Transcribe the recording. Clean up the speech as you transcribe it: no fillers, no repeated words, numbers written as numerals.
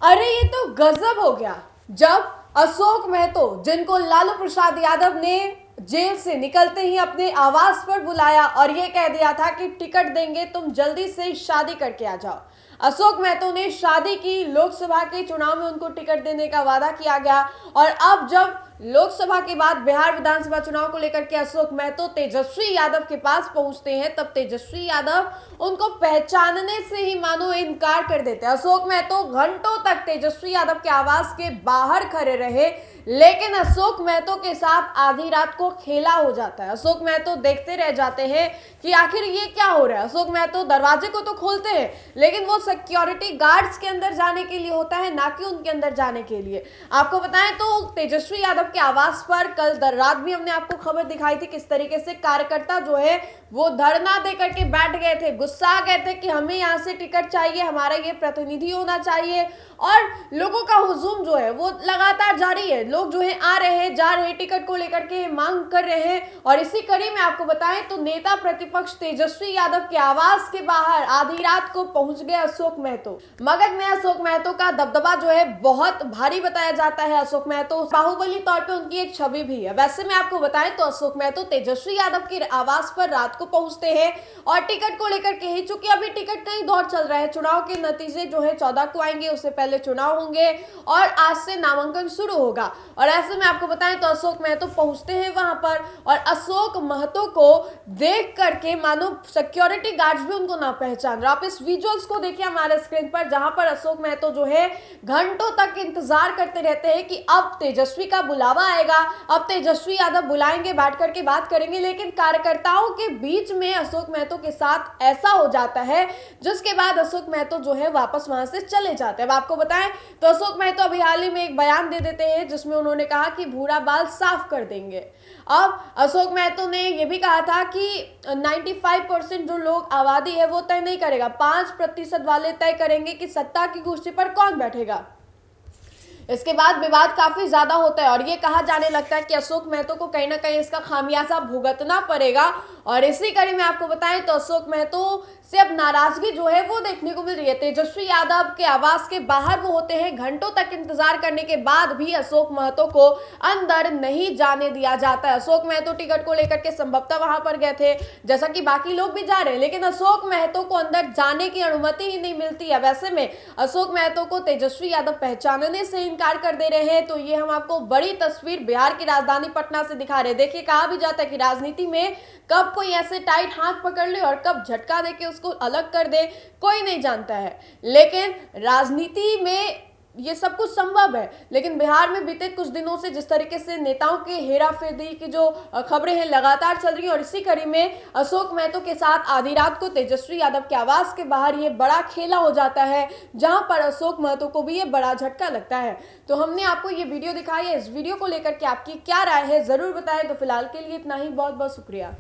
अरे ये तो गजब हो गया। जब अशोक महतो, जिनको लालू प्रसाद यादव ने जेल से निकलते ही अपने आवास पर बुलाया और ये कह दिया था कि टिकट देंगे, तुम जल्दी से शादी करके आ जाओ। अशोक महतो ने शादी की, लोकसभा के चुनाव में उनको टिकट देने का वादा किया गया और अब जब लोकसभा के बाद बिहार विधानसभा चुनाव को लेकर के अशोक महतो तेजस्वी यादव के पास पहुंचते हैं, तब तेजस्वी यादव उनको पहचानने से ही मानो इनकार कर देते हैं। अशोक महतो घंटों तक तेजस्वी यादव के आवास के बाहर खड़े रहे, लेकिन अशोक महतो के साथ आधी रात को खेला हो जाता है। अशोक महतो देखते रह जाते हैं कि आखिर ये क्या हो रहा है। अशोक महतो दरवाजे को तो खोलते हैं, लेकिन वो सिक्योरिटी गार्ड्स के अंदर जाने के लिए होता है, ना कि उनके अंदर जाने के लिए। आपको बताएं तो तेजस्वी यादव के आवास पर कल देर रात भी हमने आपको खबर दिखाई थी किस तरीके से कार्यकर्ता जो है वो धरना देकर के बैठ गए थे, गुस्सा गए थे कि हमें यहाँ से टिकट चाहिए, हमारा ये प्रतिनिधि होना चाहिए। और लोगों का हुजूम जो है वो लगातार जारी है। लोग जो है आ रहे हैं, जा रहे हैं, टिकट को लेकर के मांग कर रहे हैं। और इसी कड़ी में आपको बताएं तो नेता प्रतिपक्ष तेजस्वी यादव के आवास के बाहर आधी रात को पहुंच गए अशोक महतो। मगध में अशोक महतो का दबदबा जो है बहुत भारी बताया जाता है। अशोक महतो बाहुबली तौर पे उनकी एक छवि भी है। वैसे में आपको बताएं तो अशोक महतो तेजस्वी यादव के आवास पर रात को पहुंचते हैं और टिकट को लेकर के ही, चूंकि अभी टिकट का ही दौर चल रहा है, चुनाव के नतीजे जो है 14 को आएंगे, उससे पहले चुनाव होंगे और आज से नामांकन शुरू होगा। और ऐसे में आपको बताएं तो अशोक महतो पहुंचते हैं वहां पर और अशोक महतो को देख करके मानो सिक्योरिटी गार्ड्स भी उनको ना पहचान रहा। आप इस विजुअल्स को देखिए हमारे स्क्रीन पर, जहां पर अशोक महतो जो है घंटों तक इंतजार करते रहते हैं कि अब तेजस्वी का बुलावा आएगा, अब तेजस्वी यादव बुलाएंगे, बैठ करके बात करेंगे। लेकिन कार्यकर्ताओं के बीच में अशोक महतो के साथ ऐसा हो जाता है जिसके बाद अशोक महतो जो है वापस वहां से चले जाते हैं। अब आपको बताएं तो अशोक महतो अभी हाल ही में एक बयान दे देते हैं जिसमें उन्होंने कहा कि भूरा बाल साफ कर देंगे। अब अशोक महतो ने यह भी कहा था कि 95% जो लोग आबादी है वो तय नहीं करेगा, 5% वाले तय करेंगे कि सत्ता की कुर्सी पर कौन बैठेगा। इसके बाद विवाद काफी ज्यादा होता है और ये कहा जाने लगता है कि अशोक महतो को कहीं ना कहीं इसका खामियाजा भुगतना पड़ेगा। और इसी कड़ी में आपको बताएं तो अशोक महतो से अब नाराजगी जो है वो देखने को मिल रही है। तेजस्वी यादव के आवास के बाहर वो होते हैं, घंटों तक इंतजार करने के बाद भी अशोक महतो को अंदर नहीं जाने दिया जाता है। अशोक महतो टिकट को लेकर के संभवतः वहां पर गए थे, जैसा कि बाकी लोग भी जा रहे हैं, लेकिन अशोक महतो को अंदर जाने की अनुमति ही नहीं मिलती है। वैसे में अशोक महतो को तेजस्वी यादव पहचानने से इनकार कर दे रहे हैं। तो ये हम आपको बड़ी तस्वीर बिहार की राजधानी पटना से दिखा रहे हैं। देखिए, कहा भी जाता है कि राजनीति में कब कोई ऐसे टाइट हाथ पकड़ ले और कब झटका देके उसको अलग कर दे, कोई नहीं जानता है। लेकिन राजनीति में ये सब कुछ संभव है। लेकिन बिहार में बीते कुछ दिनों से जिस तरीके से नेताओं के हेराफेरी की जो खबरें हैं लगातार चल रही हैं, और इसी कड़ी में अशोक महतो के साथ आधी रात को तेजस्वी यादव के आवास के बाहर ये बड़ा खेला हो जाता है, जहां पर अशोक महतो को भी ये बड़ा झटका लगता है। तो हमने आपको ये वीडियो दिखाई है। इस वीडियो को लेकर के आपकी क्या राय है जरूर बताएं। तो फिलहाल के लिए इतना ही, बहुत बहुत शुक्रिया।